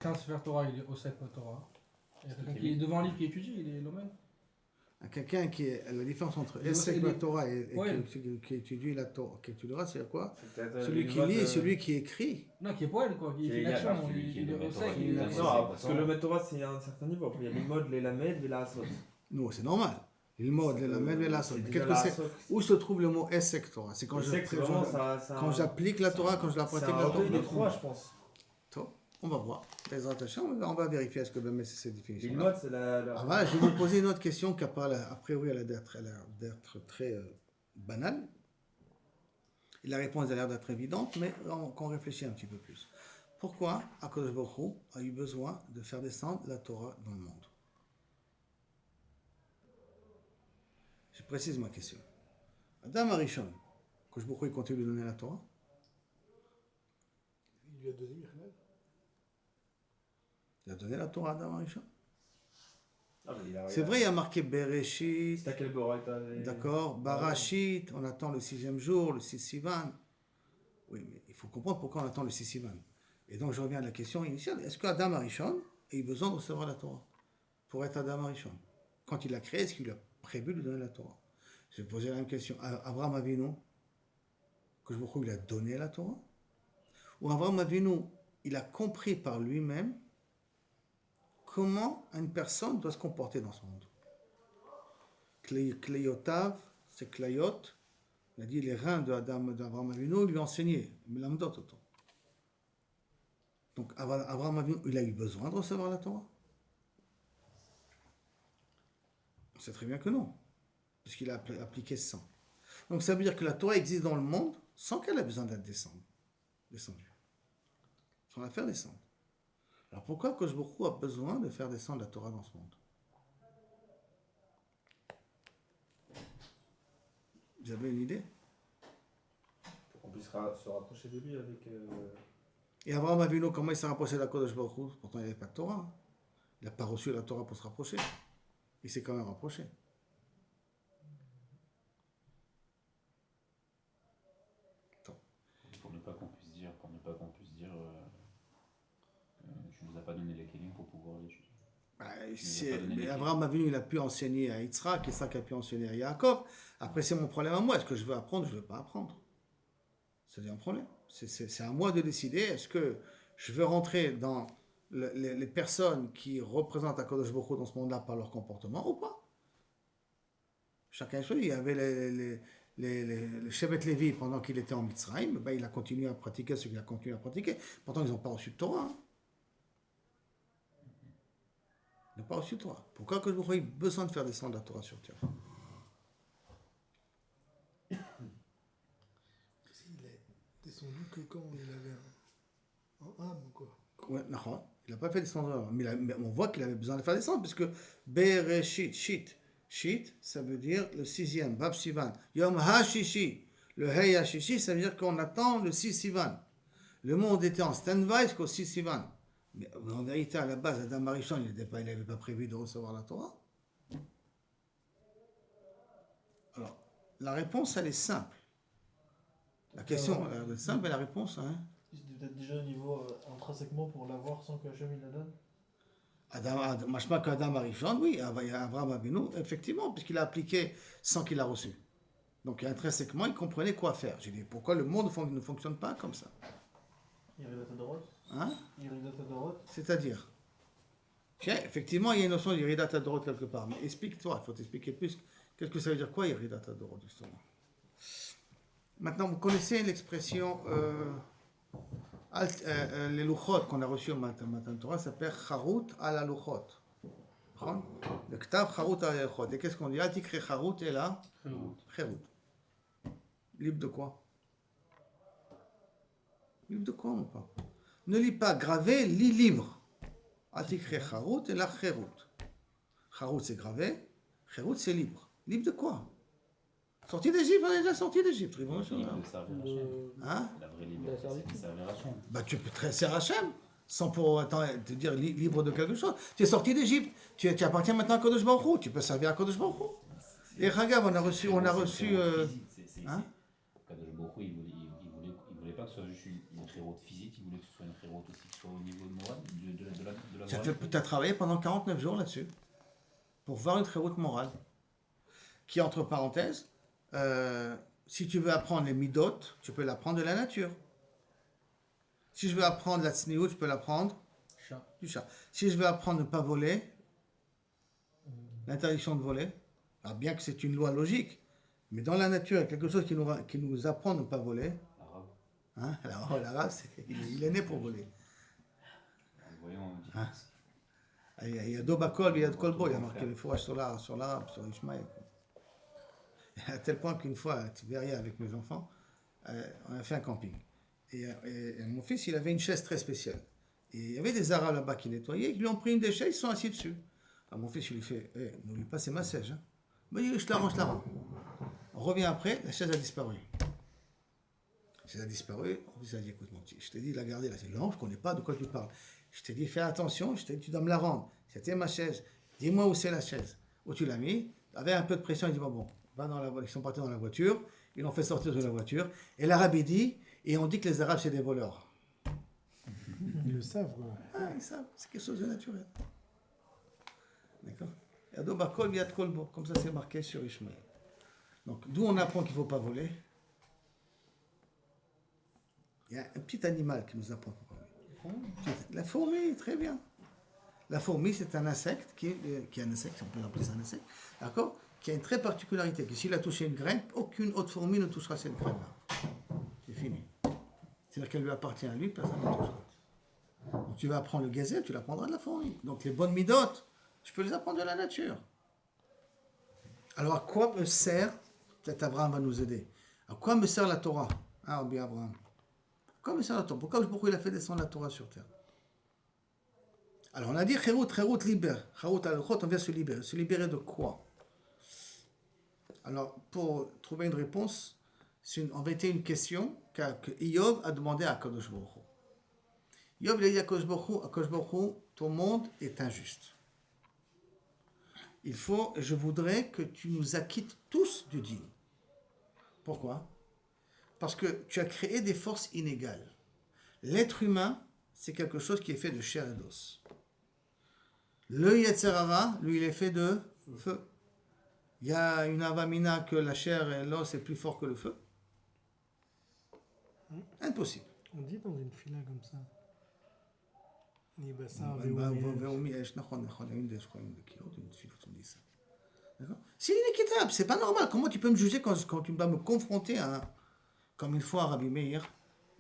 Qu'un Sefer Torah, il est au Sefer Torah. Il y a quelqu'un qui est devant un livre qui étudie, il est l'Omen. Quelqu'un qui est. La différence entre Essek la Torah et qui étudie la Torah, qui étudiera, c'est quoi? Celui qui lit et celui qui écrit. Non, qui est poète, quoi, qui fait l'action. Il est au Sek, il est non, parce que le Met Torah, c'est à un certain niveau. Après, il y a les modes, les lamed, les laasot. Non, c'est normal. Le mot, les lamed, les laasot. Où se trouve le mot Essek Torah? C'est quand j'applique la Torah, quand je la pratique la Torah. C'est un des trois, je pense. On va voir. On va vérifier est-ce que même c'est cette définition. Une mode, c'est la. Voilà, je vais vous poser une autre question qui a priori elle a l'air d'être très banale. Et la réponse a l'air d'être évidente, mais qu'on réfléchit un petit peu plus. Pourquoi Akadosh Baruch Hu a eu besoin de faire descendre la Torah dans le monde? Je précise ma question. Adam Arishon, Akadosh Baruch Hu il continue de donner la Torah? Il lui a donné Michel. Il a donné la Torah à Adam Arishon? C'est vrai, il y a marqué Bereshit. C'est à quel Borah? D'accord, Barashit, on attend le 6e jour, le 6 Sivan. Oui, mais il faut comprendre pourquoi on attend le 6 Sivan. Et donc je reviens à la question initiale. Est-ce qu'Adam Arishon a eu besoin de recevoir la Torah pour être Adam Arishon? Quand il l'a créé, est-ce qu'il a prévu de lui donner la Torah? Je vais poser la même question. Abraham Avinu, que je me trouve, il a donné la Torah? Ou Abraham Avinu, il a compris par lui-même comment une personne doit se comporter dans ce monde? Kleyotav, c'est Klayot. Il a dit les reins d'Abraham Avinu, il lui a enseigné. Donc Abraham Avinu, il a eu besoin de recevoir la Torah? On sait très bien que non, puisqu'il a appliqué 100. Donc ça veut dire que la Torah existe dans le monde sans qu'elle ait besoin d'être descendue. Sans la faire descendre. Alors pourquoi Akadosh Baruch Hu a besoin de faire descendre la Torah dans ce monde? Vous avez une idée? Pour qu'on puisse se rapprocher de lui avec. Et Abraham Avinu, comment il s'est rapproché d'Akadosh Baruch Hu? Pourtant il n'y avait pas de Torah. Il n'a pas reçu la Torah pour se rapprocher. Il s'est quand même rapproché. Pour ne pas qu'on puisse dire, tu nous as pas donné les kélim pour pouvoir l'étudier. Mais Abraham Avinu, il a pu enseigner à Yitzhak, Yitzhak a pu enseigner à Yaakov. Après, c'est mon problème à moi. Est-ce que je veux apprendre? Je ne veux pas apprendre. C'est un problème. C'est à moi de décider. Est-ce que je veux rentrer dans les personnes qui représentent Akadosh Baruch Hu dans ce monde-là par leur comportement ou pas? Chacun choisit. Il y avait le Shevet Lévi pendant qu'il était en Mitzrayim. Ben, il a continué à pratiquer ce qu'il a continué à pratiquer. Pourtant, ils n'ont pas reçu de Torah. Ils n'ont pas reçu de Torah. Pourquoi Akadosh Baruch Hu a eu besoin de faire descendre la Torah sur terre? Il est descendu que quand il avait en âme, quoi. Ouais, non, il n'a pas fait descendre, mais on voit qu'il avait besoin de faire descendre, puisque Bereshit, Shit, ça veut dire le 6e, Bab Sivan. Yom HaShishi, le Hey HaShishi, ça veut dire qu'on attend le 6 Sivan. Le monde était en stand-by jusqu'au 6 Sivan. Mais en vérité, à la base, Adam Arishon, il n'avait pas prévu de recevoir la Torah. Alors, la réponse, elle est simple. La question, elle est simple, et la réponse, hein? Il était peut-être déjà au niveau intrinsèquement pour l'avoir sans que Hachem il la donne. Machma qu'Adam Arishon, oui, Abraham Avinu, effectivement, puisqu'il a appliqué sans qu'il a reçu. Donc intrinsèquement, il comprenait quoi faire. J'ai dit, pourquoi le monde ne fonctionne pas comme ça? Hein? C'est-à-dire, effectivement, il y a une notion d'Iridat Adorot quelque part, mais explique-toi, il faut t'expliquer plus. Qu'est-ce que ça veut dire quoi, Iridat Adorot, justement? Maintenant, vous connaissez l'expression... les louchot qu'on a reçus au Matan Torah s'appelle Charut ala louchot. Le Ktav Charut ala louchot. Et qu'est-ce qu'on dit? Atikre Charut et là Charut. Libre de quoi? Libre de quoi, mon pas? Ne lis pas gravé, lis libre. Atikre Charut et là Charut. Charut c'est gravé, Charut c'est libre. Libre de quoi? Sorti d'Égypte, on est déjà sorti d'Égypte. Libre de servir Hachem. Hein? La vraie liberté, c'est de servir Hachem. Bah, tu peux te servir Hachem, sans pour autant te dire libre de quelque chose. Tu es sorti d'Égypte, tu appartiens maintenant à Kadosh Baruch Hu, tu peux servir à Kadosh Baruch Hu. Et regarde, on a reçu. Kadosh Baruch Hu, il voulait pas que ce soit juste une Khérout physique, il voulait que ce soit une Khérout aussi qui soit au niveau de morale, de la Tu morale. as travaillé pendant 49 jours là-dessus pour voir une Khérout morale. Qui, entre parenthèses, si tu veux apprendre les midot, tu peux l'apprendre de la nature. Si je veux apprendre la tsniout, je peux l'apprendre Chat. du chat. Si je veux apprendre à ne pas voler, l'interdiction de voler, alors bien que c'est une loi logique, mais dans la nature, il y a quelque chose qui nous apprend à ne pas voler. L'arabe. Hein? Alors, l'arabe, il est né pour voler. Voyons, on dit. Hein? Il y a Dobakol, il y a Kolbo, il y a marqué le fourrage sur l'arabe, sur Ishmaël. À tel point qu'une fois, à Tibéria, avec mes enfants, on a fait un camping. Et mon fils, il avait une chaise très spéciale. Et il y avait des Arabes là-bas qui nettoyaient, qui lui ont pris une des chaises, ils sont assis dessus. Alors mon fils, il lui fait, n'oublie pas, c'est ma chaise. Hein. Ben, je la rends. On revient après, la chaise a disparu. La chaise a disparu, on lui a dit, écoute mon petit, je t'ai dit de la garder là. Il dit, non, je ne connais pas de quoi tu parles. Je t'ai dit, fais attention, je t'ai dit, tu dois me la rendre. C'était ma chaise. Dis-moi où c'est la chaise. Où tu l'as mis. Avec un peu de pression, il dit, bon, va dans la voiture. Ils sont partis dans la voiture, ils l'ont fait sortir de la voiture. Et l'arabe, il dit, et on dit que les arabes, c'est des voleurs. Ils le savent, quoi. Ah, ils savent, c'est quelque chose de naturel. D'accord. Yado Bakol, Yad Kolbo, comme ça c'est marqué sur Ishmael. Donc, d'où on apprend qu'il ne faut pas voler. Il y a un petit animal qui nous apprend qu'il ne faut pas voler. La fourmi, très bien. La fourmi, c'est un insecte qui est un insecte, on peut l'appeler ça un insecte, d'accord, qui a une très particularité, que s'il a touché une graine, aucune autre fourmi ne touchera cette graine-là. C'est fini. C'est-à-dire qu'elle lui appartient à lui, personne ne touchera. Donc tu vas apprendre le gazelle, tu l'apprendras de la fourmi. Donc les bonnes midotes, je peux les apprendre de la nature. Alors à quoi me sert, peut-être Abraham va nous aider, à quoi me sert la Torah? Ah, Rabbi Abraham. À quoi me sert la Torah? Pourquoi il a fait descendre la Torah sur terre? Alors on a dit Khérout libère. Khérout al-Khot, on vient se libérer. Se libérer de quoi? Alors pour trouver une réponse, c'est en vérité une question que Iyov a demandé à Kadosh Baruch Hu. Iyov il a dit à Kadosh Baruch Hu, ton monde est injuste. Je voudrais que tu nous acquittes tous du dîme. Pourquoi? Parce que tu as créé des forces inégales. L'être humain, c'est quelque chose qui est fait de chair et d'os. Le Yetzer Hara, lui, il est fait de feu. Il y a une avamina que la chair et l'os est plus fort que le feu. Impossible. On dit dans une fila comme ça. Ni bassar, c'est inéquitable, c'est pas normal. Comment tu peux me juger quand tu vas me confronter à... Comme une fois Rabbi Meir,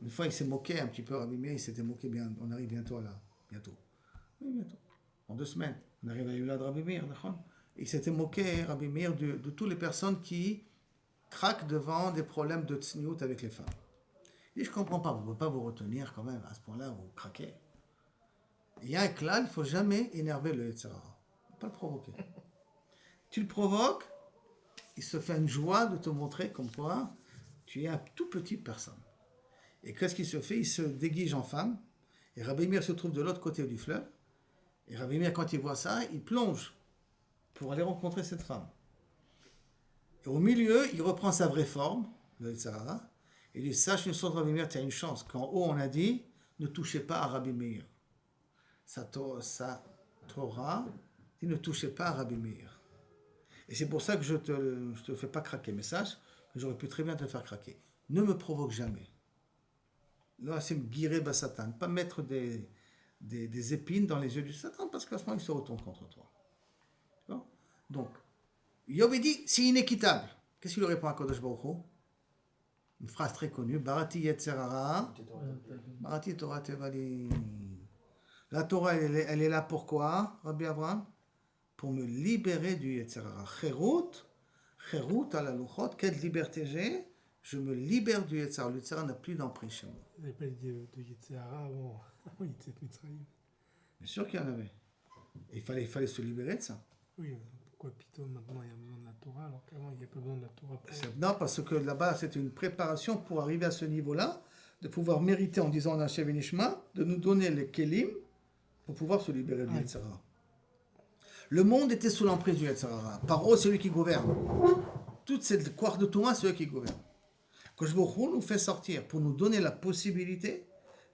une fois il s'est moqué un petit peu, Rabbi Meir, il s'était moqué bien. On arrive bientôt là. Bientôt. Oui, bientôt. En 2 semaines. On arrive à Yulad Rabbi Meir, d'accord? Il s'était moqué, Rabbi Meir, de toutes les personnes qui craquent devant des problèmes de tsniout avec les femmes. Et je comprends pas, vous ne pouvez pas vous retenir quand même, à ce point-là, vous craquez. Il y a un klal, il ne faut jamais énerver le Yetzer Hara. Il ne faut pas le provoquer. Tu le provoques, il se fait une joie de te montrer comme quoi tu es un tout petit personne. Et qu'est-ce qu'il se fait? Il se déguise en femme, et Rabbi Meir se trouve de l'autre côté du fleuve, et Rabbi Meir, quand il voit ça, il plonge pour aller rencontrer cette femme. Et au milieu, il reprend sa vraie forme, le Yetzer Hara, et il dit, sache une chose, Rabbi Meir, tu as une chance, qu'en haut on a dit, ne touchez pas à Rabbi Meir. Sa Torah, il ne touchez pas à Rabbi Meir. Et c'est pour ça que je te fais pas craquer. Mais sache que j'aurais pu très bien te faire craquer. Ne me provoque jamais. Là, c'est me guirer Satan. Pas mettre des épines dans les yeux du Satan, parce qu'à ce moment, il se retourne contre toi. D'accord? Donc, Yob dit, c'est inéquitable. Qu'est-ce qu'il répond à Kodesh Baruch Hu? Une phrase très connue. Barati Yetzer Hara, Barati Torah Tevali. La Torah, elle est là pourquoi, Rabbi Abraham? Pour me libérer du Yetzer Hara. Khérout à la Luchot, quelle liberté j'ai? Je me libère du Yetzer Hara. Le Yetzer Hara n'a plus d'emprise chez moi. Il n'y avait pas de Yetzer Hara avant Yetzer Mitzrayim. Bien sûr qu'il y en avait. Et il fallait se libérer de ça. Oui, pourquoi plutôt maintenant il y a besoin de la Torah alors qu'avant il n'y a pas besoin de la Torah pour... Non, parce que là-bas, c'était une préparation pour arriver à ce niveau-là, de pouvoir mériter en disant à Hashem Nishma, de nous donner les kelim pour pouvoir se libérer du Yetzer Hara. Le monde était sous l'emprise du Yetzer Hara. Paro, c'est lui qui gouverne. Toute cette quarts de Torah, c'est lui qui gouverne. Kosh Baruch Hu nous fait sortir pour nous donner la possibilité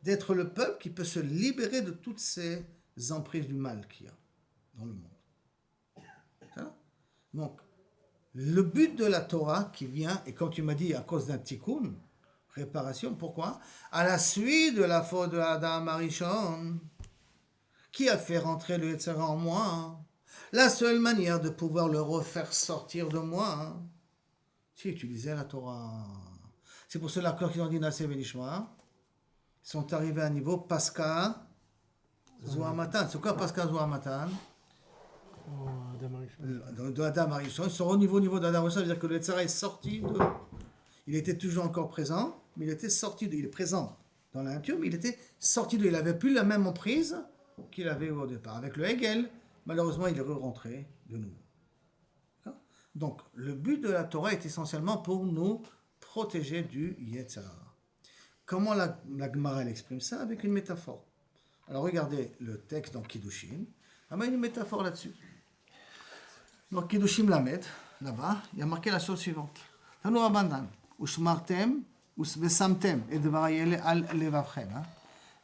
d'être le peuple qui peut se libérer de toutes ces emprises du mal qu'il y a dans le monde. Ça? Donc, le but de la Torah qui vient, et comme tu m'as dit, à cause d'un tikkun, réparation, pourquoi? À la suite de la faute de Adam Arishon, qui a fait rentrer le Yetzer Hara en moi. La seule manière de pouvoir le refaire sortir de moi, c'est utiliser la Torah. C'est pour cela que quand ils ont dit Naseh Benishma, ils sont arrivés à un niveau Pascha Zohamatan. C'est quoi Pascha Zohamatan? Oh, Adam Arishon. De Adam Arishon. Ils sont au niveau d'Adam Arishon, c'est-à-dire que le Yetzer Hara est sorti de... Il était toujours encore présent, mais il était sorti de... Il est présent dans la nature, mais il était sorti de... Il n'avait plus la même emprise qu'il avait au départ. Avec le Hegel, malheureusement, il est rentré de nouveau. D'accord? Donc, le but de la Torah est essentiellement pour nous protéger du Yetzer Hara. Comment la Gemara elle exprime ça? Avec une métaphore. Alors, regardez le texte dans Kiddushin. Il y a une métaphore là-dessus. Dans Kiddushin Lamed, là-bas, il y a marqué la chose suivante. Tanu Rabbanan, Ushmartem, Vesamtem, et Devarayele al Levavchem.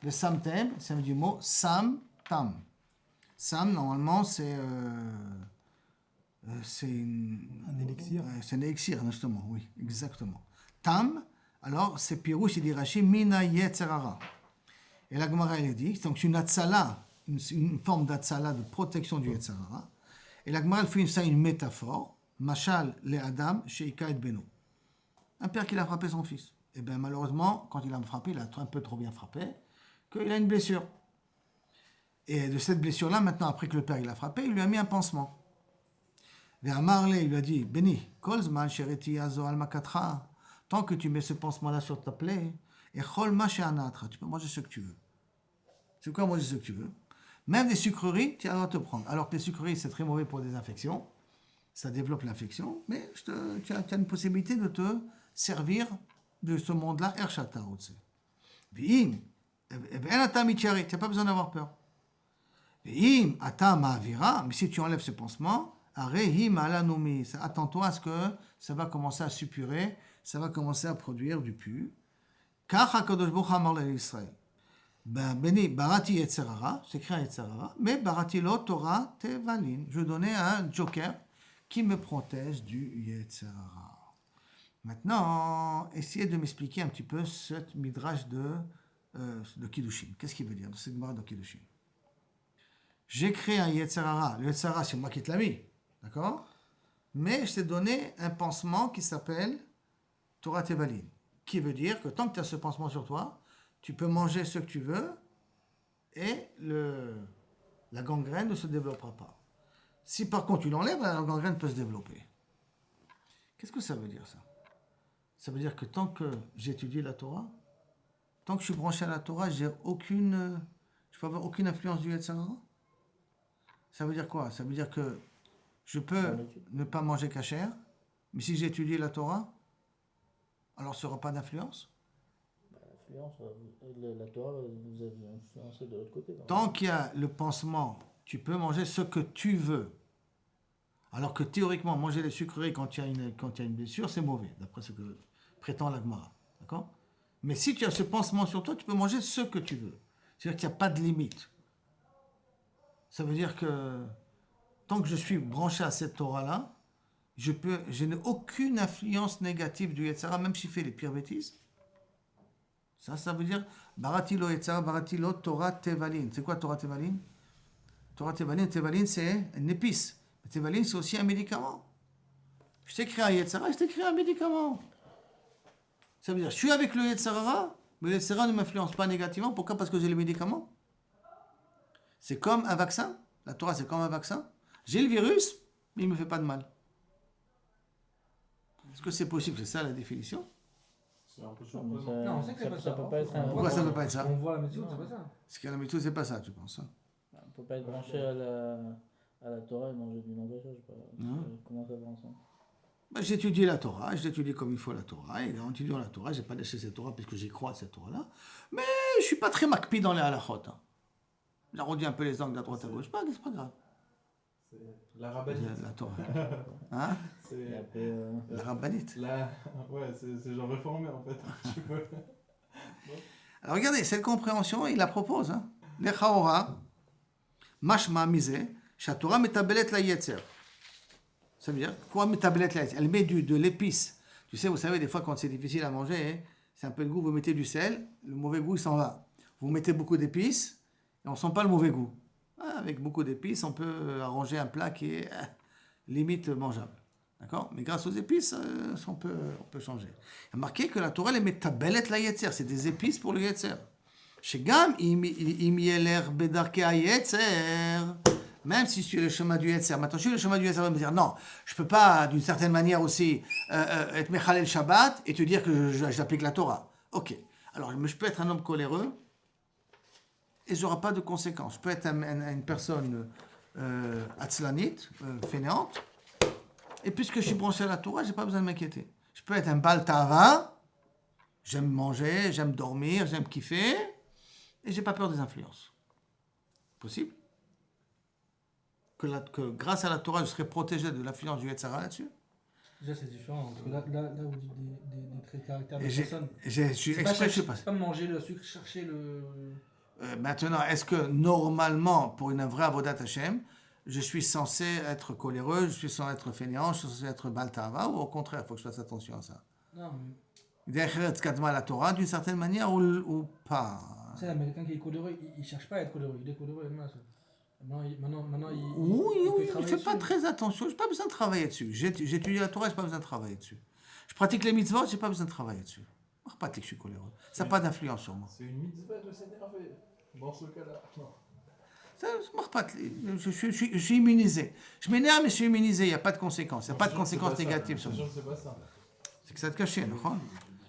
Vesamtem, ça veut dire du mot Sam, Tam. Sam, normalement, c'est Un élixir. c'est un élixir, justement, oui, exactement. Tam, alors, c'est Pirouche, il dit Rashi, Mina Yetzer Hara. Et la Gemara, elle dit, donc c'est une atzala, une forme d'atzala de protection du Yetzer Hara. Et la Gemara, elle fait ça une métaphore, Machal le Adam, Sheika et Beno. Un père qui a frappé son fils. Et bien, malheureusement, quand il a frappé, il a un peu trop bien frappé, qu'il a une blessure. Et de cette blessure-là, maintenant, après que le père il a frappé, il lui a mis un pansement. Vers Marley, il lui a dit, Béni, Kolzman, Shereti, Azo, Almakatra, tant que tu mets ce pansement-là sur ta plaie, et Chol, Machéanatra, tu peux manger ce que tu veux. C'est quoi manger ce que tu veux? Même des sucreries, tu as le droit de te prendre. Alors que les sucreries, c'est très mauvais pour des infections, ça développe l'infection, mais tu as une possibilité de te servir de ce monde-là, Ershata, V'im, tu n'as pas besoin d'avoir peur. V'im, ata ma'avira, mais si tu enlèves ce pansement, arehim alanumi, attends-toi à ce que ça va commencer à suppurer, ça va commencer à produire du pu. Kach HaKadosh Baruch Hu amar l'Israël. Ben, béni, barati Yetzer Hara, c'est écrit Yetzer Hara, mais barati lo Torah tevalin. Je donnais un joker qui me protège du Yetzer Hara. Maintenant, essayez de m'expliquer un petit peu cette midrash de Kiddushin. Qu'est-ce qu'il veut dire, cette midrash de Kiddushin? J'ai créé un Yetzer Hara. Le Yetzer Hara, c'est moi qui te l'ai mis. D'accord? Mais je t'ai donné un pansement qui s'appelle Torah Tevalin. Qui veut dire que tant que tu as ce pansement sur toi, tu peux manger ce que tu veux et la gangrène ne se développera pas. Si par contre tu l'enlèves, la gangrène peut se développer. Qu'est-ce que ça veut dire ça? Ça veut dire que tant que j'étudie la Torah, tant que je suis branché à la Torah, je peux avoir aucune influence du Yetzer Hara. Ça veut dire quoi? Ça veut dire que je peux ne pas manger kasher, mais si j'étudie la Torah, alors ce sera pas d'influence. L'influence, la Torah vous avez influencé de l'autre côté. Tant qu'il y a le pansement, tu peux manger ce que tu veux. Alors que théoriquement, manger les sucreries quand il y a une blessure, c'est mauvais, d'après ce que prétend la Gemara. D'accord? Mais si tu as ce pansement sur toi, tu peux manger ce que tu veux. C'est-à-dire qu'il n'y a pas de limite. Ça veut dire que tant que je suis branché à cette Torah-là, je n'ai aucune influence négative du Yetzer Hara, même s'il fait les pires bêtises. Ça veut dire Baratilo Yetzer Hara, Baratilo Torah Tevalin. C'est quoi Torah Tevalin? Torah Tevalin, c'est une épice. Tevalin, c'est aussi un médicament. Je t'ai créé un Yetzer Hara, je t'ai créé un médicament. Ça veut dire, je suis avec le Yetzer Hara, mais le Yetzer Hara ne m'influence pas négativement. Pourquoi? Parce que j'ai le médicament. C'est comme un vaccin. La Torah, c'est comme un vaccin. J'ai le virus, mais il ne me fait pas de mal. Est-ce que c'est possible? C'est ça la définition? C'est un peu Non, surprenant. Non, on sait que c'est pas ça. peut pas être un... Pourquoi ça ne peut pas être ça? On voit la méthode, c'est pas ça. Parce que la méthode, c'est pas ça, tu penses, hein? On peut pas être branché à la Torah et manger du langage, je sais pas. Comment ça va ensemble? J'étudie la Torah, je l'étudie comme il faut la Torah, et en étudiant la Torah, je n'ai pas lâché cette Torah puisque j'y crois à cette Torah-là, mais je ne suis pas très makpi dans les halachot. Hein. J'arrondis un peu les angles de droite à gauche, c'est pas grave. C'est la rabbinite. La Torah. Hein? Et après, La rabbinite. Ouais, c'est genre réformé en fait. Tu peux. Alors regardez, cette compréhension, il la propose. Hein. Lechaora, mashma misé, shatora metabelet la yetzer. Ça veut dire, quoi metabelet la yetzer? Elle met de l'épice. Tu sais, vous savez, des fois, quand c'est difficile à manger, hein, c'est un peu de goût, vous mettez du sel, le mauvais goût, il s'en va. Vous mettez beaucoup d'épices, et on ne sent pas le mauvais goût. Ah, avec beaucoup d'épices, on peut arranger un plat qui est limite mangeable. D'accord? Mais grâce aux épices, on peut changer. Il y a marqué que la Torah, elle met tabelet la yetzer. C'est des épices pour le yetzer. Shegam im yeler bedarke yetzer. Même si je suis le chemin du yetzer. Maintenant, je suis le chemin du yetzer, on va me dire non, je ne peux pas d'une certaine manière aussi être mechalel Shabbat et te dire que j'applique la Torah. Ok. Alors, je peux être un homme coléreux et je n'aurai pas de conséquences. Je peux être une personne atzlanite, fainéante. Et puisque je suis branché à la Torah, je n'ai pas besoin de m'inquiéter. Je peux être un Baal Tava, j'aime manger, j'aime dormir, j'aime kiffer, et je n'ai pas peur des influences. Possible que grâce à la Torah, je serai protégé de l'influence du Yetzer Hara là-dessus. Déjà, c'est différent. Parce que là vous dites des traits de caractère de Et personne. je suis exprès, je sais pas. C'est pas manger le sucre, chercher le... Maintenant, est-ce que normalement, pour une vraie Avodat Hashem, je suis censé être coléreux, je suis censé être fainéant, je suis censé être Baal Tava, ou au contraire, il faut que je fasse attention à ça? Non, mais... Derrière la Torah, d'une certaine manière, ou pas? C'est l'Américain qui est coléreux, il ne cherche pas à être coléreux, il est coléreux. Maintenant, Oui, peut je ne travailler fais pas dessus. très attention, je n'ai pas besoin de travailler dessus. J'étudie la Torah, je n'ai pas besoin de travailler dessus. Je pratique les mitzvot, je n'ai pas besoin de travailler dessus. Je ne pas que je suis coléreux. Ça n'a pas d'influence sur moi. C'est une mitzvah de s'énerver, dans ce cas-là. Non. Je suis immunisé. Je m'énerve, mais je suis immunisé. Il n'y a pas de conséquences. Il n'y a pas de conséquences négatives sur moi. C'est pas ça. C'est que ça te cachait, נכון?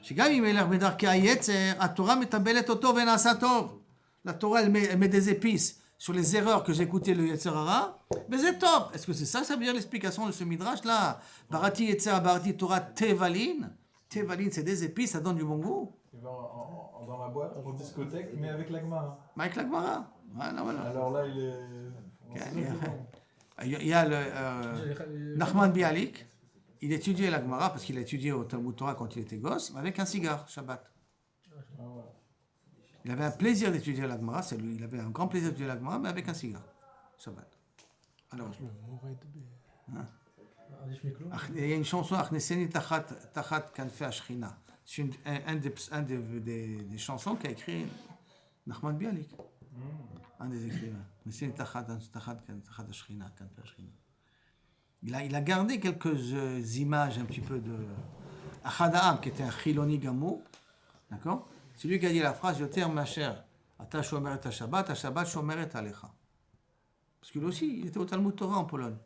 שגם אם ילך בדרכי היצר, התורה מטבלת אותו ונעשה טוב. La Torah, elle met des épices sur les erreurs que j'écoutais le Yetzer Hara, mais c'est top. Est-ce que c'est ça veut dire l'explication de ce midrash-là? Barati Yetzer, Barati Torah, Tevalin. Tevalin, c'est des épices, ça donne du bon goût. Il va dans la boîte, en discothèque, mais avec la Gemara. Mais avec la Gemara. Voilà. Alors là, il est... Il y a le Nachman Bialik, il étudiait la Gemara parce qu'il a étudié au Talmud Torah quand il était gosse, avec un cigare, Shabbat. Il avait un plaisir d'étudier la Gemara, il avait un grand plaisir d'étudier la Gemara, mais avec un cigare, Shabbat. Alors, il y a une chanson, Achneseni Tachat Kanfei Ashchina. C'est une des chansons qu'a écrit Nachman Bialik. Un des écrivains. Il a gardé quelques images un petit peu de Achadaam, qui était un Chiloni Gamou. D'accord? C'est lui qui a dit la phrase Yoter Macher, Ata Shomer et Shabbat, Shabbat Shomer et Alecha. Parce que lui aussi, il était au Talmud Torah en Pologne.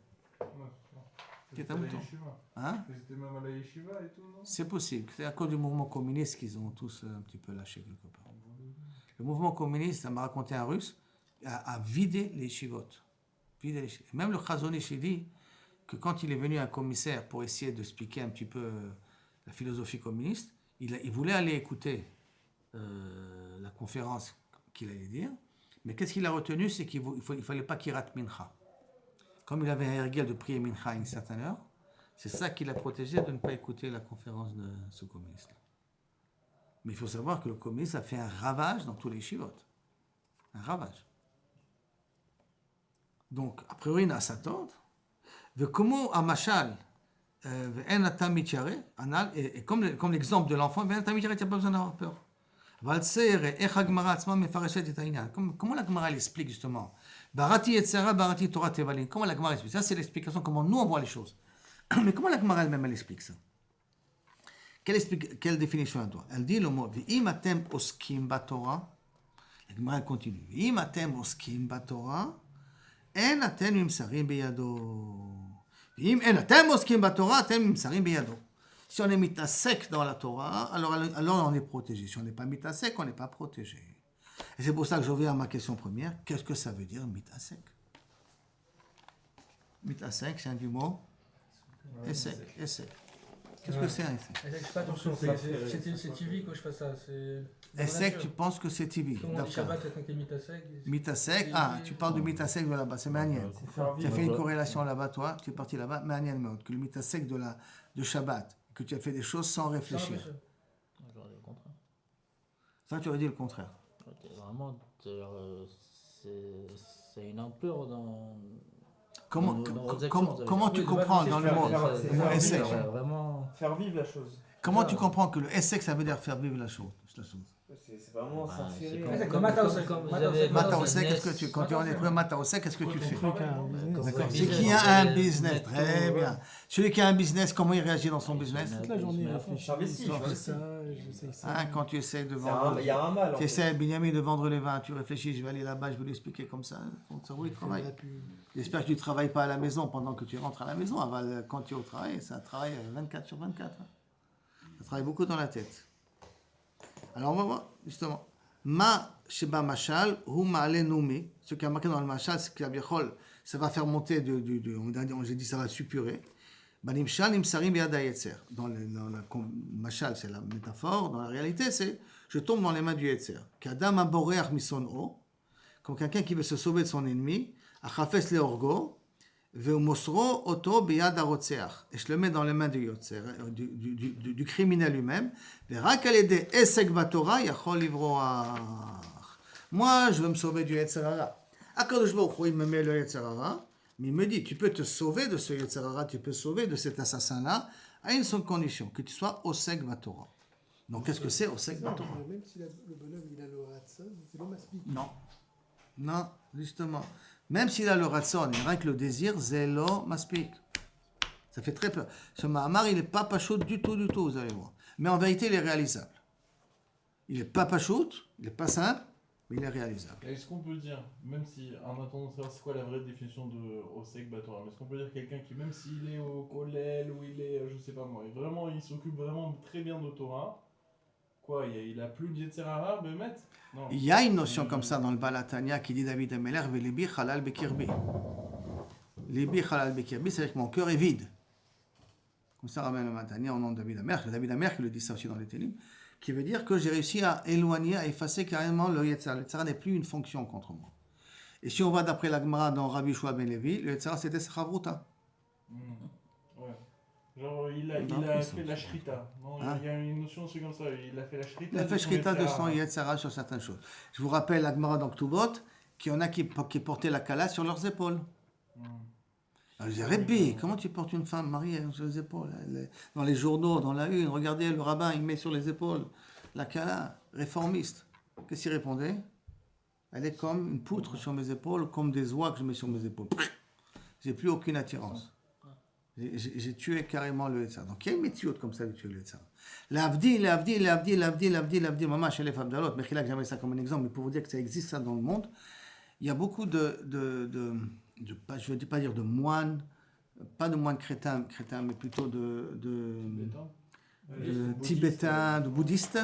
Il était à Talmud Torah. Hein? C'était même à la yeshiva et tout, non? C'est possible. C'est à cause du mouvement communiste qu'ils ont tous un petit peu lâché quelque part. Le mouvement communiste, ça m'a raconté un russe, a vidé les chivotes. Même le Chazon Ish dit que quand il est venu un commissaire pour essayer d'expliquer un petit peu la philosophie communiste, il voulait aller écouter la conférence qu'il allait dire, mais qu'est-ce qu'il a retenu, c'est qu'il ne fallait pas qu'il rate Mincha. Comme il avait un règle de prier Mincha à une certaine heure, c'est ça qui l'a protégé de ne pas écouter la conférence de ce communiste. Mais il faut savoir que le communisme a fait un ravage dans tous les chivotes. Un ravage. Donc, a priori, il a sa tante. Comment à Machal, et comme l'exemple de l'enfant, tu n'as pas besoin d'avoir peur. Comment la Gemara explique justement? Barati Yetzera, Barati Torah Tevalin. Comment la Gemara explique? Ça, c'est l'explication, comment nous on voit les choses. Mais comment la Gemara elle-même elle explique ça? Quelle définition elle doit? Elle dit le mot V'im atem oskim batorah. La Gemara continue. V'im atem oskim batorah, en atem nimsarim beyado. V'im en atem oskim batorah, atem nimsarim beyado. Si on est mitasek dans la Torah, alors on est protégé. Si on n'est pas mitasek, on n'est pas protégé. Et c'est pour ça que je reviens à ma question première. Qu'est-ce que ça veut dire mitasek? Mitasek, c'est un du mot Essek. Qu'est-ce que c'est un essek? Je fais pas attention, c'est TV quand je fais ça. Essek, tu penses que c'est TV? Comment on dit Shabbat, quelqu'un qui est mitasek? Mitasek, tu parles de mitasek de là-bas, c'est Manian. Tu as fait une corrélation là-bas, toi, tu es parti là-bas, Manian, que le mitasek de Shabbat, que tu as fait des choses sans réfléchir. Ça, tu aurais dit le contraire. Vraiment, c'est une ampleur dans. Comment, dans vos actions, comment, ça veut comment dire. tu Oui, comprends c'est dans le faire- mot faire- C'est- c'est le mot faire essai vivre. Vraiment. Faire vivre la chose. Comment tu comprends que le essai, ça veut dire faire vivre la chose? C'est vraiment Bah, s'insérer. c'est C'est comme- Mata comme- Osek. comme vous Mata avez- Osek. Mata dans un Osek, qu'est-ce que business, tu, quand tu en es prêt Mata Osek, qu'est-ce que tu fais? Quelqu'un a un business. Comme D'accord. vous C'est avez qui a un business, mettre très tout, bien. Celui qui a un business, comment il réagit dans son business? Toute la journée, il réfléchit. J'investis, Je fais j'investis. ça, j'essaye ça. Hein, quand tu essaies de Il vendre, y a un mal. en tu fait. essaies, Benjamin, de vendre les vins, tu réfléchis, je vais aller là-bas, je vais lui expliquer comme ça. Ton cerveau, il Je fais de travaille. la pub. J'espère que tu ne travailles pas à la maison pendant que tu rentres à la maison. Quand tu es au travail, c'est un travail 24 sur 24. Ça travaille beaucoup dans la tête. Alors on va voir, justement. Ma sheba mashal, hu ma'ale noumi. Ce qui est marqué dans le mashal, c'est que la biachol, ça va faire monter j'ai dit ça va suppurer. Banimshal nimsarim yada yetzer. Dans la mashal, c'est la métaphore. Dans la réalité, c'est je tombe dans les mains du yetzer. Kadam aboreach mison'o. Comme quelqu'un qui veut se sauver de son ennemi. Achafes leorgo. Veumosro oto biyad harotzeach. Et je le mets dans les mains du yotzer, du criminel lui-même. Verak alede esek batora yachol livroach. Moi, je veux me sauver du Yetzer Hara. Akadosh Baruch Hu, il me met le Yetzer Hara, mais il me dit, tu peux te sauver de ce Yetzer Hara, tu peux sauver de cet assassin-là, à une seule condition, que tu sois Osek Batora. Donc, qu'est-ce que c'est Osek Non, Batora? même si le bonhomme il a le Ratson, c'est le maspic. Non. Non, justement. Même s'il a le ratson, il n'y a que le désir, zélo maspik. Ça fait très peur. Ce Mahamar, il n'est pas pachout du tout, vous allez voir. Mais en vérité, il est réalisable. Il n'est pas pachout, il n'est pas simple, mais il est réalisable. Est-ce qu'on peut dire, même si en attendant de savoir c'est quoi la vraie définition de Osek Batora, mais est-ce qu'on peut dire quelqu'un qui, même s'il est au Kollel ou il est, je sais pas moi, vraiment, il s'occupe vraiment très bien de Torah, quoi, il a plus de Yetzer Hara, Bémet? Non. Il y a une notion comme ça dans le Balatania qui dit David Ameler, Velibi Halal Bekirbi. Libi Halal Bekirbi, c'est-à-dire que mon cœur est vide. Comme ça ramène le Matania au nom de David Amer. C'est David Amer qui le dit ça aussi dans les Télim, qui veut dire que j'ai réussi à éloigner, à effacer carrément le Yetzirah. Le Yetzirah n'est plus une fonction contre moi. Et si on va d'après la Gemara dans Rabbi Shua ben Levi, le Yetzirah c'était Chavruta. Ouais. Genre, il a fait la shrita. Non, Hein? il y a une notion aussi comme ça. Il a fait la shrita. Il a fait Shrita de son Yetzirah sur certaines choses. Je vous rappelle la Gemara dans Ktubot, qu'il y en a qui portaient la kala sur leurs épaules. Alors, je dis, Rebbi, comment tu portes une femme mariée sur les épaules? Dans les journaux, dans la une, regardez, le rabbin, il met sur les épaules la kala, réformiste. Qu'est-ce qu'il répondait? Elle est comme une poutre sur mes épaules, comme des oies que je mets sur mes épaules. J'ai plus aucune attirance. J'ai tué carrément le Yetzirah. Donc il y a une méthode comme ça de tuer le Yetzirah. L'avdil, maman, chez les femmes d'Alot, mais j'avais ça comme un exemple, mais pour vous dire que ça existe ça dans le monde, il y a beaucoup je ne veux pas dire de moines, pas de moines crétins, mais plutôt de tibétains, de bouddhistes,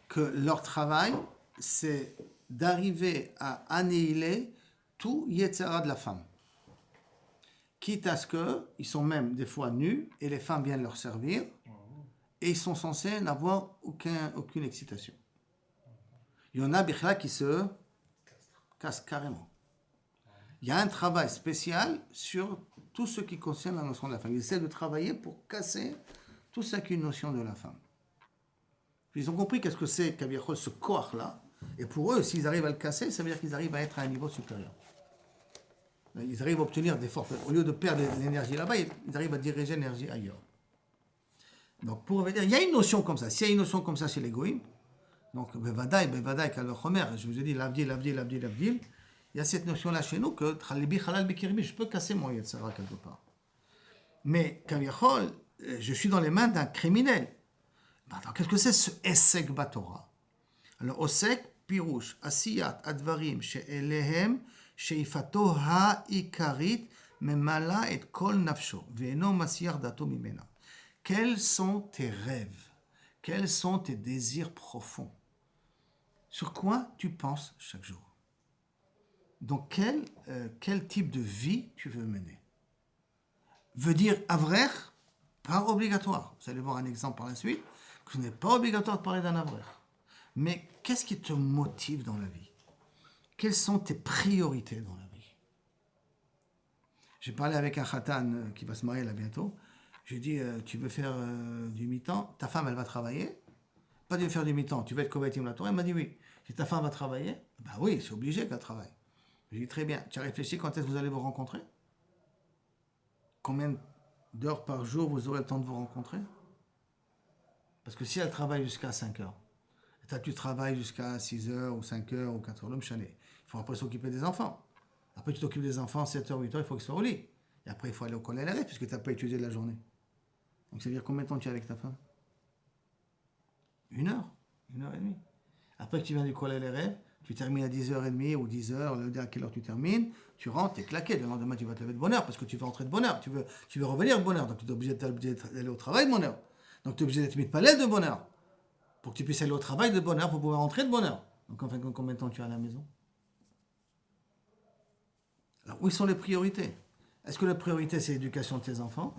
que leur travail, c'est d'arriver à annihiler tout Yetzirah de la femme. Quitte à ce qu'ils sont même des fois nus, et les femmes viennent leur servir, et ils sont censés n'avoir aucune excitation. Il y en a, Bichla, qui se cassent carrément. Il y a un travail spécial sur tout ce qui concerne la notion de la femme. Ils essaient de travailler pour casser tout ça qui est une notion de la femme. Puis ils ont compris qu'est-ce que c'est qu'Abiachol, ce corps-là. Et pour eux, s'ils arrivent à le casser, ça veut dire qu'ils arrivent à être à un niveau supérieur. Ils arrivent à obtenir des forces. Au lieu de perdre l'énergie là-bas, ils arrivent à diriger l'énergie ailleurs. Donc, pour dire, il y a une notion comme ça. S'il y a une notion comme ça chez les goïms, donc, Bevadaï, Kalochomer, je vous ai dit, l'abdil. Il y a cette notion-là chez nous que je peux casser mon Yetzirah quelque part. Mais, Kaviachol, je suis dans les mains d'un criminel. Alors, qu'est-ce que c'est ce Esek Batora? Alors, Osek, Pirouche, Asiyat, Advarim, She'elehem, She'ifato ha'ikarit, Memala et Kol Nafsho, Ve'eno Masiyar Dato Mimena. Quels sont tes rêves? Quels sont tes désirs profonds? Sur quoi tu penses chaque jour? Donc, quel type de vie tu veux mener? Veut dire avrer, pas obligatoire. Vous allez voir un exemple par la suite, que ce n'est pas obligatoire de parler d'un avrer. Mais qu'est-ce qui te motive dans la vie? Quelles sont tes priorités dans la vie? J'ai parlé avec un khatan qui va se marier là bientôt. J'ai dit, tu veux faire du mi-temps? Ta femme, elle va travailler. pas de faire du mi-temps, tu vas être Kovatim la Torah. Il m'a dit oui. Si ta femme va travailler, ben oui, c'est obligé qu'elle travaille. Je lui ai dit très bien. Tu as réfléchi quand est-ce que vous allez vous rencontrer? Combien d'heures par jour vous aurez le temps de vous rencontrer? Parce que si elle travaille jusqu'à 5 heures, et toi tu travailles jusqu'à 6 heures ou 5 heures ou 4 heures, l'homme chané, il faut après s'occuper des enfants. Après tu t'occupes des enfants 7 heures, 8 heures, il faut qu'ils soient au lit. Et après il faut aller au collège puisque tu n'as pas étudié de la journée. Donc ça veut dire combien de temps tu es avec ta femme? 1 heure, 1h30. Après que tu viens du collège les rêves, tu termines à 10h30 ou 10h, le dire à quelle heure tu termines, tu rentres, tu es claqué. Le lendemain, tu vas te lever de bonne heure parce que tu veux rentrer de bonne heure. Tu veux revenir de bonne heure. Donc tu es obligé d'aller au travail de bonne heure. Donc tu es obligé d'être mis de palais de bonne heure. Pour que tu puisses aller au travail de bonne heure pour pouvoir rentrer de bonne heure. Donc en fin de compte, combien de temps tu es à la maison? Alors où sont les priorités? Est-ce que la priorité c'est l'éducation de tes enfants?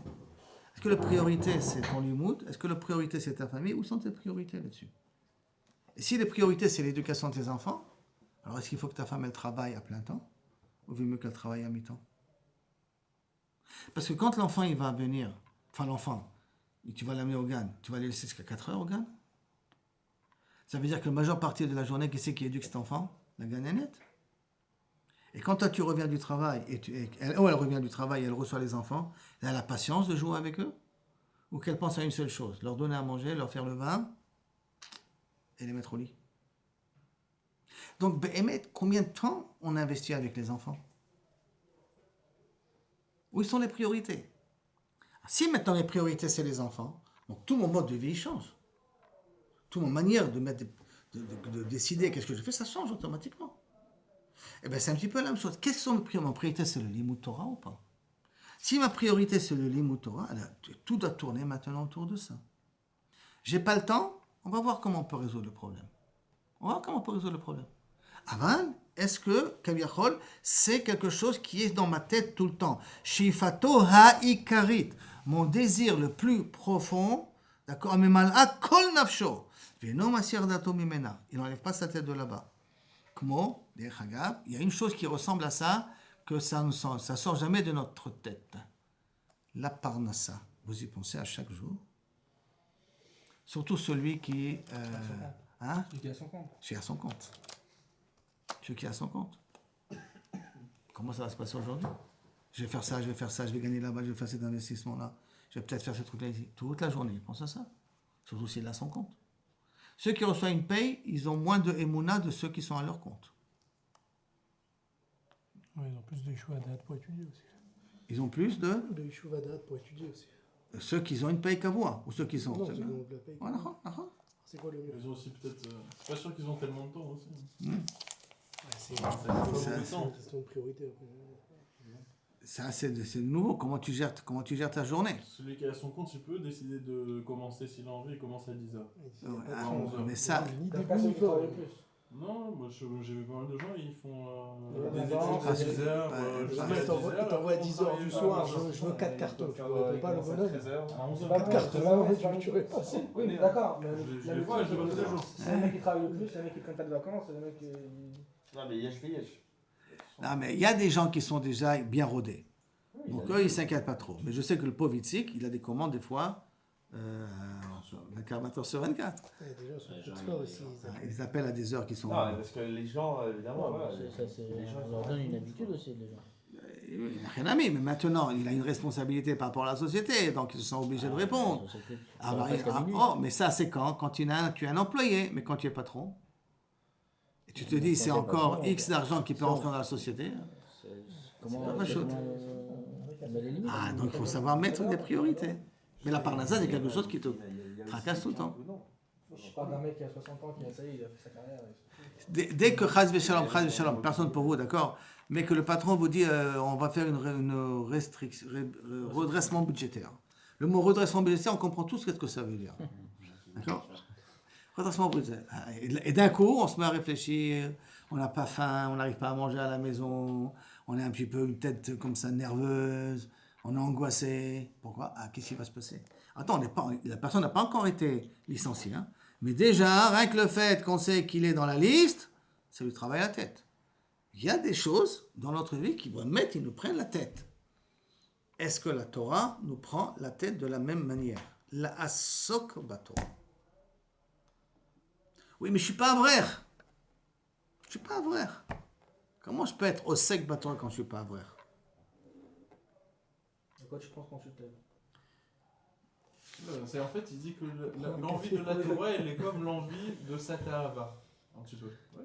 Est-ce que la priorité c'est ton limoud? Est-ce que la priorité c'est ta famille? Où sont tes priorités là-dessus? Et si les priorités c'est l'éducation de tes enfants, alors est-ce qu'il faut que ta femme elle travaille à plein temps? Ou vaut mieux qu'elle travaille à mi-temps? Parce que quand l'enfant il va venir, enfin l'enfant, tu vas l'amener au GAN, tu vas le laisser jusqu'à 4 heures au GAN? Ça veut dire que la majeure partie de la journée, qui c'est qui éduque cet enfant? La gagnanette. Et quand toi tu reviens du travail, elle revient du travail et elle reçoit les enfants, elle a la patience de jouer avec eux? Ou qu'elle pense à une seule chose, leur donner à manger, leur faire le vin et les mettre au lit? Donc, combien de temps on investit avec les enfants? Où sont les priorités? Si maintenant les priorités c'est les enfants, donc tout mon mode de vie change. Toute mon manière de décider qu'est-ce que je fais, ça change automatiquement. Eh bien, c'est un petit peu la même chose. Quelles sont mes priorités? Ma priorité, c'est le Limud Torah ou pas? Si ma priorité, c'est le Limud Torah, tout doit tourner maintenant autour de ça. J'ai pas le temps, on va voir comment on peut résoudre le problème. Aval, est-ce que, Kaviachol, c'est quelque chose qui est dans ma tête tout le temps? Shifato ha'ikarit, mon désir le plus profond, d'accord, memal'a kol nafsho, ve'no masir dato mimena. Il n'enlève pas sa tête de là-bas. Kmo, il y a une chose qui ressemble à ça, que ça ne sort jamais de notre tête. La parnassa. Vous y pensez à chaque jour. Surtout celui qui... Celui qui a son compte. Celui qui a son compte. Comment ça va se passer aujourd'hui? Je vais faire ça, je vais gagner là-bas, je vais faire cet investissement-là. Je vais peut-être faire ce truc-là ici. Toute la journée, il pense à ça. Surtout s'il a son compte. Ceux qui reçoivent une paye, ils ont moins de émouna de ceux qui sont à leur compte. Ouais, ils ont plus de choix d'âge pour étudier aussi. Ils ont plus de choix d'âge pour étudier aussi. ceux qui ont une paye qu'à voir, ou ceux qui sont... Non, ceux qui ont de la paye. Voilà. C'est quoi le mieux? Ils ont aussi peut-être. C'est pas sûr qu'ils ont tellement de temps aussi. C'est Ça, une question de priorité. Ça, c'est nouveau. Comment tu gères ta journée? Celui qui a son compte, il peut décider de commencer s'il a envie, il commence à 10h. Mais ça... T'as pas ceux qui travaillent le plus. Non, moi j'ai vu pas mal de gens, ils font des des études études à 10 heures. Il t'envoie à 10h du soir, je veux 4 cartons. Tu ne pas le bonhomme. 4 cartons, tu réponds. Oui, mais d'accord. Je les vois, je les vois tous les jours. C'est les mecs qui travaillent le plus, c'est les mecs qui prennent pas de vacances, c'est les mecs qui... Non, mais yesh. Non, mais il y a des gens qui sont déjà bien rodés. Donc eux, ils ne s'inquiètent pas trop. Mais je sais que le pauvre Itzik, il a des commandes des fois 24 heures sur 24. Déjà, sur Twitter aussi. Ils appellent à des heures qui sont... Non, parce que les gens, évidemment, voilà. On leur donne une habitude aussi, les gens. Il n'a rien à mis, mais maintenant, il a une responsabilité par rapport à la société, donc ils sont obligés de répondre. Mais ça, c'est quand tu es un employé, mais quand tu es patron, et tu te dis, c'est encore X d'argent qui peut rentrer dans la société. Comment pas chaud. on met les limites. Donc il faut savoir mettre des priorités. Mais la parnassa, c'est quelque chose qui te tracasse tout le temps. Je parle d'un mec qui a 60 ans, qui a ça y est, il a fait sa carrière. Dès que chaz v'shalom, personne pour vous, d'accord, mais que le patron vous dit on va faire une redressement budgétaire. Le mot redressement budgétaire, on comprend tous ce que ça veut dire. D'accord? Redressement budgétaire. Et d'un coup, on se met à réfléchir, on n'a pas faim, on n'arrive pas à manger à la maison, on a un petit peu une tête comme ça nerveuse, on est angoissé. Pourquoi? Qu'est-ce qui va se passer? Attends, la personne n'a pas encore été licenciée, hein. Mais déjà, rien que le fait qu'on sait qu'il est dans la liste, ça lui travaille la tête. Il y a des choses dans notre vie qui nous prennent la tête. Est-ce que la Torah nous prend la tête de la même manière? La asok batorah. Oui, mais je ne suis pas avrère. Je ne suis pas avrère. Comment je peux être osek batora quand je ne suis pas avrère? À quoi tu penses quand tu t'aimes? C'est en fait, il dit que l'envie de la Torah, elle est comme l'envie de Satahava. Un petit peu. Ouais,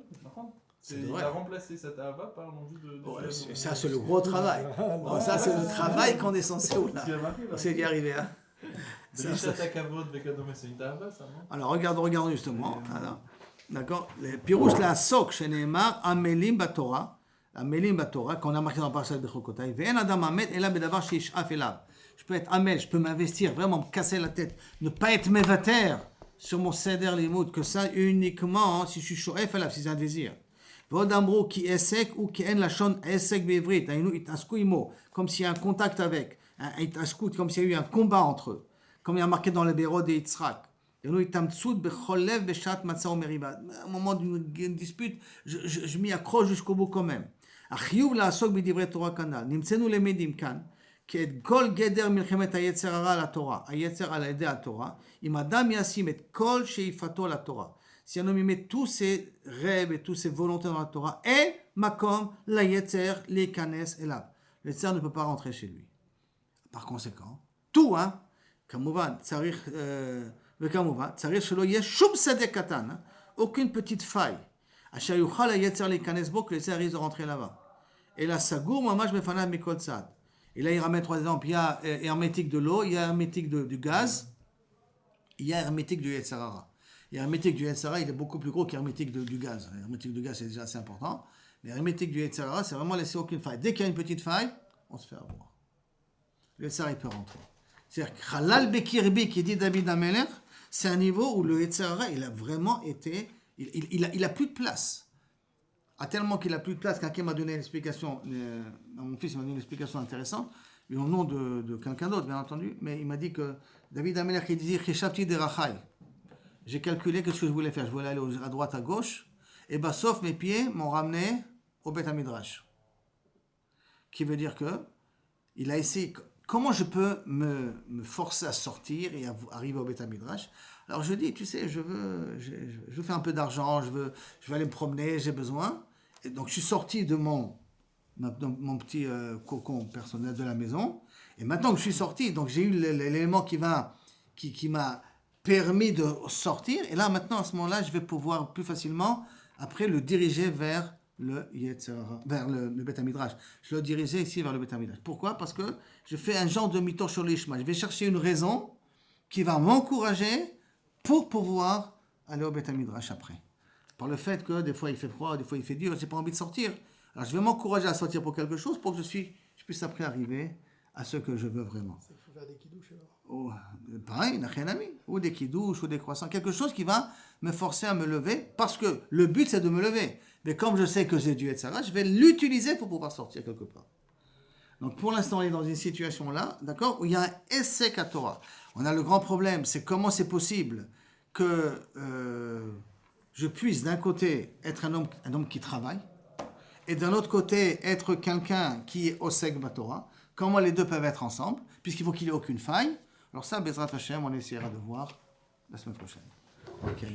il a remplacé Satahava par l'envie de Ouais, ça, c'est le gros travail. Bon, ça, c'est le travail qu'on est censé y arriver. Hein. C'est une Tahava, ça, non? Alors, regardons justement. Alors, d'accord. Le pirouche la sok chez Neymar, Amelim Batora. Amelim Batora, qu'on a marqué dans le parashat de Chokotai. Ve'en adam amet, ela bedavar sheishaf elav. Je peux être amel, je peux m'investir, vraiment me casser la tête, ne pas être mévater sur mon seder limoud, que ça uniquement si je suis shoef elav, si c'est un désir. Ve'od amrou ki esek ou ki en lachon esek be'ivrit, itasku imo, comme s'il y a un contact avec, un itasku, comme s'il y a eu un combat entre eux, comme il y a marqué dans le Béro de Yitzhak. À un moment d'une dispute, je m'y accroche jusqu'au bout quand même. נמצאנו למדים כאן, כי את כל גדר מלחמת היצר הרע על התורה, היצר על ידי התורה, אם אדם ישים את כל שאיפתו לתורה, si un homme met tous ses rêves et toutes ses volontés dans la Torah, et makom la yetzer leikanes elav. Le yetzer ne peut pas rentrer chez lui. Par conséquent, tout, hein, כמובן, צריך, וכמובן, צריך שלא יהיה שום שדה קטן, aucune petite faille. אשר יוכל היצר להיכנס בו, que le yetzer risque de rentrer là-bas. Et la sagour, ממש בפניו מכל צד. Et là, il ramène 3 exemples. Il y a hermétique de l'eau, il y a hermétique du gaz, il y a hermétique du yetzer hara. Et hermétique du yetzer hara, il est beaucoup plus gros qu'hermétique du gaz. Hermétique du gaz, c'est déjà assez important. Mais hermétique du yetzer hara, c'est vraiment laisser aucune faille. Dès qu'il y a une petite faille, on se fait avoir. Le yetzer hara, il peut rentrer. C'est-à-dire que Halal Bekirbi, qui dit David Amelech, c'est un niveau où le yetzer hara, il a vraiment été... Il a plus de place. À tellement qu'il a plus de place, quelqu'un m'a donné une explication, mon fils m'a donné une explication intéressante, au nom de quelqu'un d'autre, bien entendu, mais il m'a dit que David Amelech, il disait Cheshavti derachai. J'ai calculé ce que je voulais faire. Je voulais aller à droite, à gauche, et bah, sauf mes pieds m'ont ramené au Beth Midrash. Qui veut dire que il a essayé. Comment je peux me forcer à sortir et à arriver au Beth Midrash? Alors je dis, tu sais, je veux faire un peu d'argent, je veux aller me promener, j'ai besoin. Et donc je suis sorti de mon petit cocon personnel de la maison. Et maintenant que je suis sorti, donc j'ai eu l'élément qui m'a permis de sortir. Et là, maintenant, à ce moment-là, je vais pouvoir plus facilement, après, le diriger vers le Beth Midrash. Je le dirigeais ici vers le Beth Midrash. Pourquoi? Parce que je fais un genre de mito sur l'ishma. Je vais chercher une raison qui va m'encourager pour pouvoir aller au Beth Midrash après. Par le fait que des fois il fait froid, des fois il fait dur, j'ai pas envie de sortir. Alors je vais m'encourager à sortir pour quelque chose pour que je puisse après arriver à ce que je veux vraiment. Il faut faire des kidouches alors. Oh, pareil, nachenami, ou des kidouches, ou des croissants, quelque chose qui va me forcer à me lever, parce que le but c'est de me lever. Mais comme je sais que j'ai dû être ça, je vais l'utiliser pour pouvoir sortir quelque part. Donc pour l'instant on est dans une situation là, d'accord, où il y a un essek à Torah. On a le grand problème, c'est comment c'est possible que je puisse d'un côté être un homme qui travaille, et d'un autre côté être quelqu'un qui est osek batora. Comment les deux peuvent être ensemble, puisqu'il faut qu'il n'y ait aucune faille. Alors ça, Bezrat Hashem, on essaiera de voir la semaine prochaine. Ok.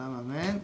Amen.